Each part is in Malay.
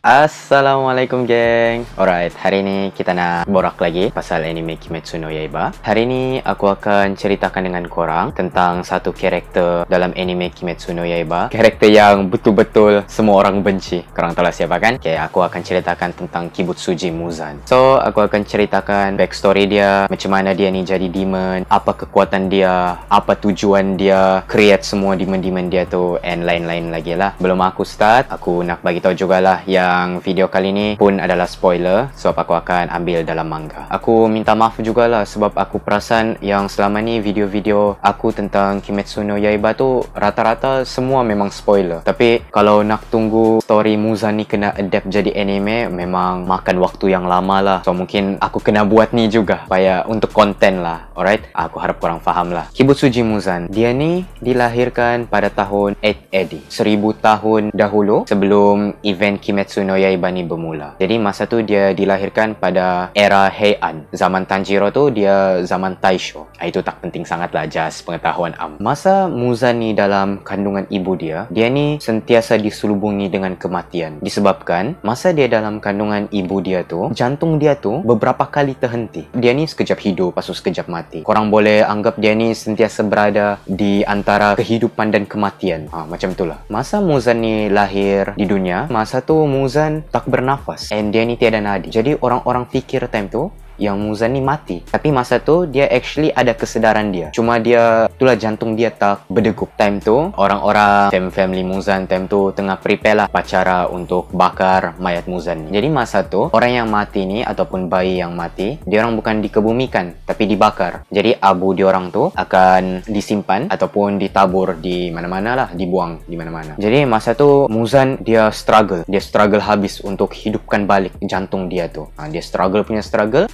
Assalamualaikum geng. Alright, hari ini kita nak borak lagi pasal anime Kimetsu no Yaiba. Hari ini aku akan ceritakan dengan korang tentang satu karakter dalam anime Kimetsu no Yaiba. Karakter yang betul-betul semua orang benci. Korang tahu lah siapa kan? Okay, aku akan ceritakan tentang Kibutsuji Muzan. So, aku akan ceritakan backstory dia, macam mana dia ni jadi demon, apa kekuatan dia, apa tujuan dia create semua demon-demon dia tu, and lain-lain lagi lah. Belum aku start, aku nak bagi tahu jugalah yang video kali ni pun adalah spoiler sebab aku akan ambil dalam manga. Aku minta maaf jugalah sebab aku perasan yang selama ni video-video aku tentang Kimetsu no Yaiba tu rata-rata semua memang spoiler. Tapi kalau nak tunggu story Muzan ni kena adapt jadi anime, memang makan waktu yang lama lah. So mungkin aku kena buat ni juga supaya untuk konten lah. Alright, aku harap korang faham lah. Kibutsuji Muzan, dia ni dilahirkan pada tahun 8 AD, 1000 tahun dahulu sebelum event Kimetsu no Yaiba ni bermula. Jadi masa tu dia dilahirkan pada era Heian. Zaman Tanjiro tu dia zaman Taisho. Itu tak penting sangat lah, just pengetahuan am. Masa Muzan ni dalam kandungan ibu dia ni sentiasa diselubungi dengan kematian. Disebabkan masa dia dalam kandungan ibu dia tu, jantung dia tu beberapa kali terhenti. Dia ni sekejap hidup, lepas tu sekejap mati. Korang boleh anggap dia ni sentiasa berada di antara kehidupan dan kematian. Macam itulah. Masa Muzan ni lahir di dunia, masa tu Muzan tak bernafas and dia ni tiada nadi. Jadi orang-orang fikir time tu yang Muzan ni mati. Tapi masa tu dia actually ada kesedaran dia. Cuma dia itulah jantung dia tak berdegup. Time tu orang-orang family Muzan time tu tengah prepare lah pacara untuk bakar mayat Muzan ni. Jadi masa tu orang yang mati ni ataupun bayi yang mati, dia orang bukan dikebumikan tapi dibakar. Jadi abu dia orang tu akan disimpan ataupun ditabur di mana-mana lah, dibuang di mana-mana. Jadi masa tu Muzan dia struggle habis untuk hidupkan balik jantung dia tu. Dia struggle.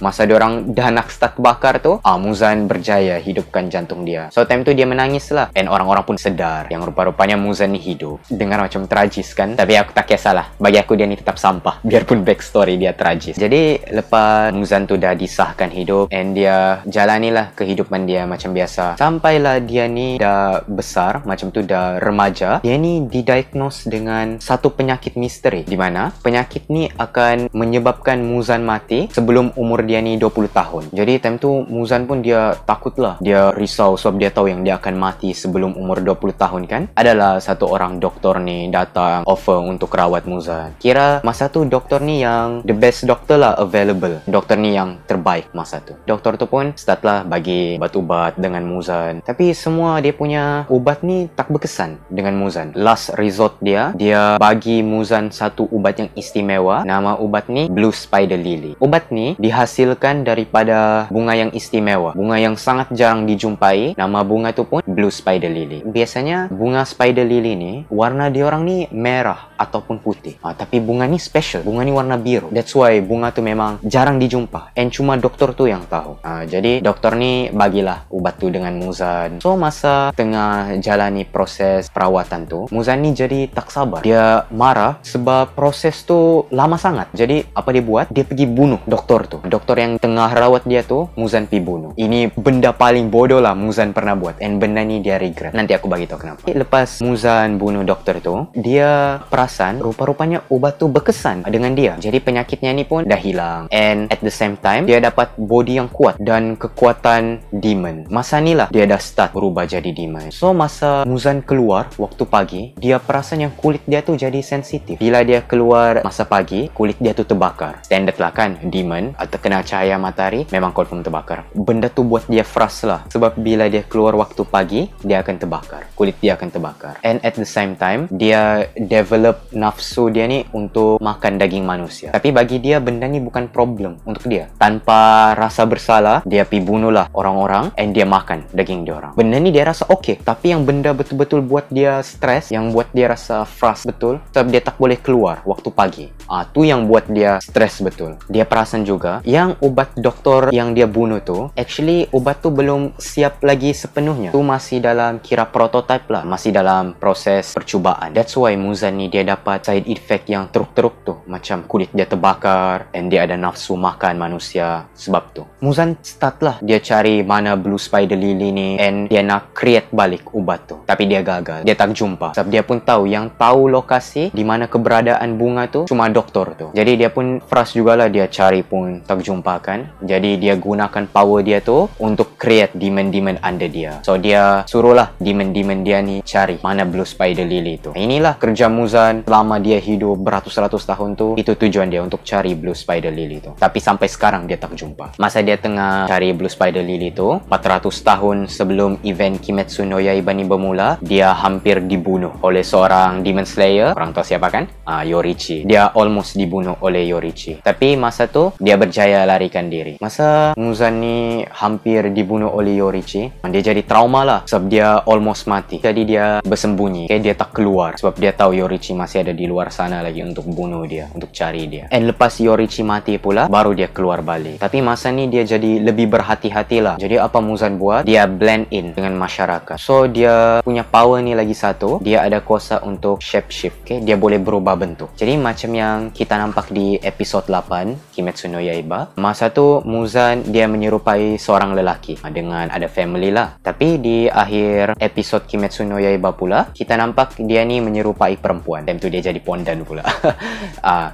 Masa dia orang dah nak start bakar tu, Muzan berjaya hidupkan jantung dia. So time tu dia menangis lah, and orang-orang pun sedar yang rupa-rupanya Muzan ni hidup. Dengar macam tragis kan? Tapi aku tak kisahlah, bagi aku dia ni tetap sampah biarpun backstory dia tragis. Jadi lepas Muzan tu dah disahkan hidup, and dia jalanilah kehidupan dia macam biasa. Sampailah dia ni dah besar, macam tu dah remaja, dia ni didiagnose dengan satu penyakit misteri, di mana penyakit ni akan menyebabkan Muzan mati sebelum umur dia ni 20 tahun. Jadi time tu Muzan pun dia takut lah. Dia risau sebab dia tahu yang dia akan mati sebelum umur 20 tahun kan. Adalah satu orang doktor ni datang offer untuk rawat Muzan. Kira masa tu doktor ni yang the best doktor lah available. Doktor ni yang terbaik masa tu. Doktor tu pun start lah bagi ubat-ubat dengan Muzan. Tapi semua dia punya ubat ni tak berkesan dengan Muzan. Last resort dia bagi Muzan satu ubat yang istimewa. Nama ubat ni Blue Spider Lily. Ubat ni dihasilkan daripada bunga yang istimewa, bunga yang sangat jarang dijumpai. Nama bunga tu pun Blue Spider Lily. Biasanya bunga Spider Lily ni warna dia orang ni merah ataupun putih. Tapi bunga ni special, bunga ni warna biru. That's why bunga tu memang jarang dijumpa, and cuma doktor tu yang tahu. Jadi doktor ni bagilah ubat tu dengan Muzan. So masa tengah jalani proses perawatan tu, Muzan ni jadi tak sabar. Dia marah sebab proses tu lama sangat. Jadi apa dia buat? Dia pergi bunuh doktor tu. Doktor yang tengah rawat dia tu, Muzan pergi bunuh. Ini benda paling bodoh lah Muzan pernah buat, and benda ni dia regret. Nanti aku bagi tahu kenapa. Lepas Muzan bunuh doktor tu, dia perasan rupa-rupanya ubat tu berkesan dengan dia. Jadi penyakitnya ni pun dah hilang, and at the same time dia dapat body yang kuat dan kekuatan demon. Masa ni lah dia dah start berubah jadi demon. So masa Muzan keluar waktu pagi, dia perasan yang kulit dia tu jadi sensitif. Bila dia keluar masa pagi, kulit dia tu terbakar. Standard lah kan, demon atau kena cahaya matahari memang confirm terbakar. Benda tu buat dia frust lah, sebab bila dia keluar waktu pagi, dia akan terbakar, kulit dia akan terbakar. And at the same time dia develop nafsu dia ni untuk makan daging manusia. Tapi bagi dia benda ni bukan problem untuk dia. Tanpa rasa bersalah, dia pergi bunuh lah orang-orang and dia makan daging dia orang. Benda ni dia rasa okay. Tapi yang benda betul-betul buat dia stres, yang buat dia rasa frust betul, sebab dia tak boleh keluar waktu pagi. Tu yang buat dia stres betul. Dia perasan juga yang ubat doktor yang dia bunuh tu, actually ubat tu belum siap lagi sepenuhnya. Tu masih dalam kira prototype lah, masih dalam proses percubaan. That's why Muzan ni dia dapat side effect yang teruk-teruk tu, macam kulit dia terbakar and dia ada nafsu makan manusia sebab tu. Muzan start lah dia cari mana Blue Spider Lily ni and dia nak create balik ubat tu, tapi dia gagal, dia tak jumpa sebab dia pun tahu yang tahu lokasi di mana keberadaan bunga tu cuma doktor tu. Jadi dia pun frust jugalah, dia cari pun tak jumpa kan. Jadi dia gunakan power dia tu untuk create demon-demon under dia. So dia suruhlah demon-demon dia ni cari mana Blue Spider Lily tu. Inilah kerja Muzan selama dia hidup beratus-ratus tahun tu. Itu tujuan dia, untuk cari Blue Spider Lily tu. Tapi sampai sekarang dia tak jumpa. Masa dia tengah cari Blue Spider Lily tu, 400 tahun sebelum event Kimetsu no Yaiba ni bermula, dia hampir dibunuh oleh seorang Demon Slayer. Orang tahu siapa kan? Yorichi. Dia almost dibunuh oleh Yorichi. Tapi masa tu dia berjaya larikan diri. Masa Muzan ni hampir dibunuh oleh Yorichi, dia jadi trauma lah sebab dia almost mati. Jadi dia bersembunyi, dia tak keluar sebab dia tahu Yorichi masih ada di luar sana lagi untuk bunuh dia, untuk cari dia. And lepas Yorichi mati pula, baru dia keluar balik. Tapi masa ni dia jadi lebih berhati-hati lah. Jadi apa Muzan buat? Dia blend in dengan masyarakat. So dia punya power ni lagi satu, dia ada kuasa untuk shape shift. Dia boleh berubah bentuk. Jadi macam yang kita nampak di episod 8 Kimetsu no Yaiba, masa tu Muzan dia menyerupai seorang lelaki dengan ada family lah. Tapi di akhir episod Kimetsu no Yaiba pula, kita nampak dia ni menyerupai perempuan. Time tu dia jadi pondan pula.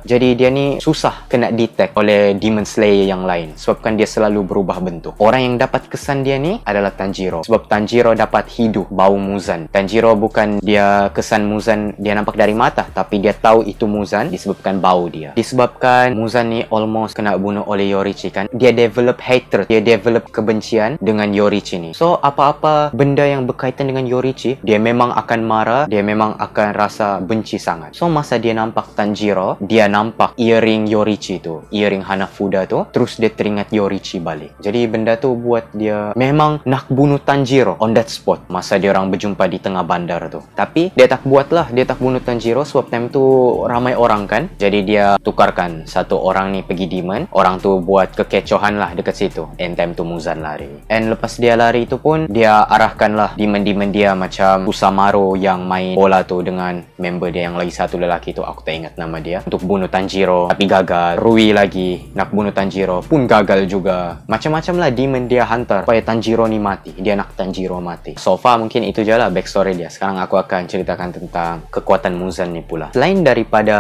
Jadi dia ni susah kena detect oleh Demon Slayer yang lain sebabkan dia selalu berubah bentuk. Orang yang dapat kesan dia ni adalah Tanjiro, sebab Tanjiro dapat hidup bau Muzan. Tanjiro bukan dia kesan Muzan dia nampak dari mata, tapi dia tahu itu Muzan disebabkan bau dia. Disebabkan Muzan ni almost kena bunuh oleh Yorichi kan, dia develop hatred, dia develop kebencian dengan Yorichi ni. So apa-apa benda yang berkaitan dengan Yorichi, dia memang akan marah, dia memang akan rasa benci sangat. So masa dia nampak Tanjiro, dia nampak earring Yorichi tu, earring Hanafuda tu, terus dia teringat Yorichi balik. Jadi benda tu buat dia memang nak bunuh Tanjiro on that spot masa dia orang berjumpa di tengah bandar tu. Tapi dia tak buat lah, dia tak bunuh Tanjiro sebab time tu ramai orang kan. Jadi dia tukarkan satu orang ni pergi demon, orang tu buat kekecohan lah dekat situ, and time tu Muzan lari. And lepas dia lari tu pun dia arahkan lah demon-demon dia macam Usamaro yang main bola tu dengan member dia yang lagi satu lelaki tu, aku tak ingat nama dia, untuk bunuh Tanjiro tapi gagal. Rui lagi nak bunuh Tanjiro pun gagal juga. Macam-macam lah demon dia hantar supaya Tanjiro ni mati, dia nak Tanjiro mati. So far mungkin itu je lah backstory dia. Sekarang aku akan ceritakan tentang kekuatan Muzan ni pula. Selain daripada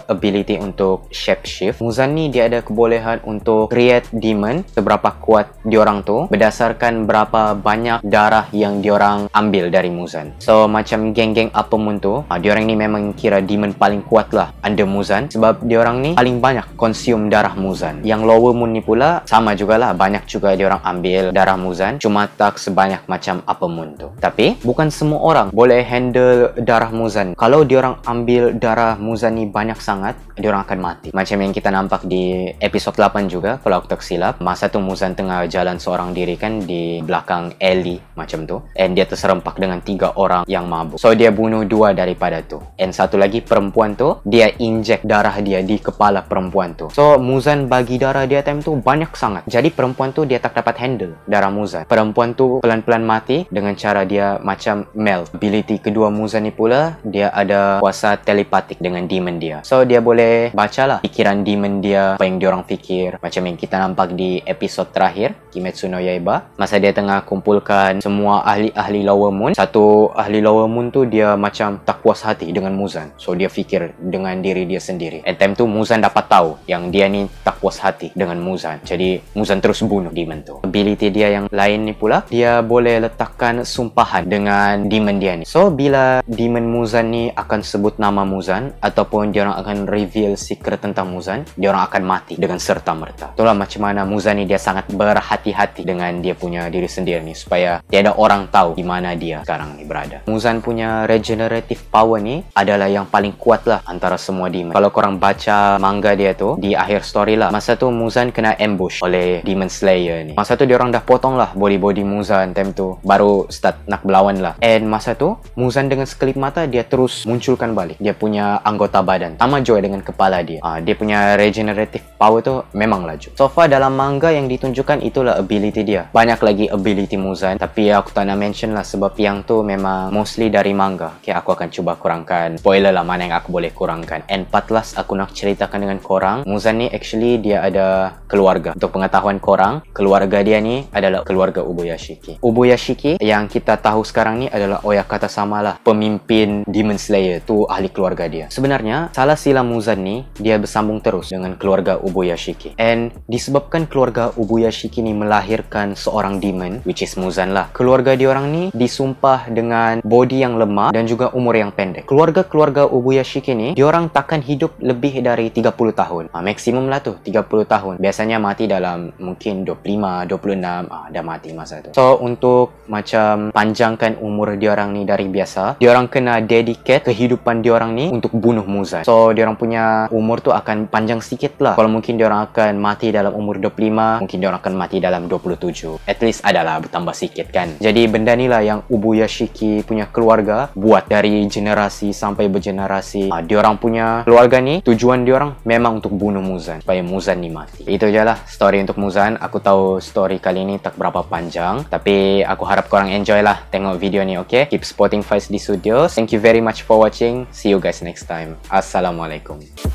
ability untuk shape shift, Muzan ni dia ada kebolehan untuk create demon seberapa kuat diorang tu berdasarkan berapa banyak darah yang diorang ambil dari Muzan. So macam geng-geng Upper Moon tu, diorang ni memang kira demon paling kuat lah under Muzan sebab diorang ni paling banyak consume darah Muzan. Yang Lower Moon ni pula sama jugalah, banyak juga diorang ambil darah Muzan, cuma tak sebanyak macam Upper Moon tu. Tapi bukan semua orang boleh handle darah Muzan. Kalau diorang ambil darah Muzan ni banyak sangat, diorang akan mati. Macam yang kita nampak di episod 8 juga, kalau aku tak silap, masa tu Muzan tengah jalan seorang diri kan di belakang alley macam tu, and dia terserempak dengan 3 orang yang mabuk. So dia bunuh 2 daripada tu, and satu lagi perempuan tu, dia inject darah dia di kepala perempuan tu. So Muzan bagi darah dia time tu banyak sangat. Jadi perempuan tu dia tak dapat handle darah Muzan. Perempuan tu pelan-pelan mati dengan cara dia macam melt. Ability kedua Muzan ni pula, dia ada kuasa telepatik dengan demon dia. So dia boleh bacalah fikiran demon dia, apa yang diorang fikir. Macam yang kita nampak di episod terakhir Kimetsu no Yaiba, masa dia tengah kumpulkan semua ahli-ahli Lower Moon, satu ahli Lower Moon tu dia macam tak puas hati dengan Muzan. So dia fikir dengan diri dia sendiri. And time tu Muzan dapat tahu yang dia ni tak puas hati dengan Muzan. Jadi Muzan terus bunuh demon tu. Ability dia yang lain ni pula, dia boleh letakkan sumpahan dengan demon dia ni. So bila demon Muzan ni akan sebut nama Muzan ataupun dia orang akan reveal secret tentang Muzan, dia orang akan mati dengan serta-merta. Itulah macam mana Muzan ni dia sangat berhati-hati dengan dia punya diri sendiri ni supaya tiada orang tahu di mana dia sekarang ni berada. Muzan punya regenerative power ni adalah yang paling kuat lah antara semua demon. Kalau korang baca manga dia tu, di akhir story lah, masa tu Muzan kena ambush oleh Demon Slayer ni. Masa tu dia orang dah potong lah body Muzan, time tu baru start nak berlawan lah. And masa tu Muzan dengan sekelip mata dia terus munculkan balik dia punya anggota badan, sama juga dengan kepala dia. Dia punya regenerative power tu memang laju. So far dalam manga yang ditunjukkan itulah ability dia. Banyak lagi ability Muzan, tapi aku tak nak mention lah sebab yang tu memang mostly dari manga. Okay, aku akan cuba kurangkan spoiler lah mana yang aku boleh kurangkan. And patlas aku nak ceritakan dengan korang, Muzan ni actually dia ada keluarga. Untuk pengetahuan korang, keluarga dia ni adalah keluarga Ubuyashiki. Ubuyashiki yang kita tahu sekarang ni adalah Oyakata sama lah, pemimpin Demon Slayer tu ahli keluarga dia. Sebenarnya salah sila Muzan ni dia bersambung terus dengan keluarga Ubuyashiki. And disebabkan keluarga Ubuyashiki ni melahirkan seorang demon, which is Muzan lah, keluarga diorang ni disumpah dengan body yang lemah dan juga umur yang pendek. Keluarga-keluarga Ubuyashiki ni diorang takkan hidup lebih dari 30 tahun. Maksimum lah tu 30 tahun. Biasanya mati dalam mungkin 25, 26, dah mati masa tu. So untuk macam panjangkan umur diorang ni dari biasa, diorang kena dedicate kehidupan diorang ni untuk bunuh Muzan. So diorang punya umur tu akan panjang sedikit lah. Kalau mungkin diorang akan mati dalam umur 25, mungkin diorang akan mati dalam 27. At least adalah bertambah sikit kan. Jadi benda ni lah yang Ubuyashiki punya keluarga buat dari generasi sampai bergenerasi. Diorang punya keluarga ni tujuan diorang memang untuk bunuh Muzan, supaya Muzan ni mati. Itu je lah story untuk Muzan. Aku tahu story kali ni tak berapa panjang, tapi aku harap korang enjoy lah tengok video ni, okay? Keep supporting Faiz di Studios. Thank you very much for watching. See you guys next time. Assalamualaikum.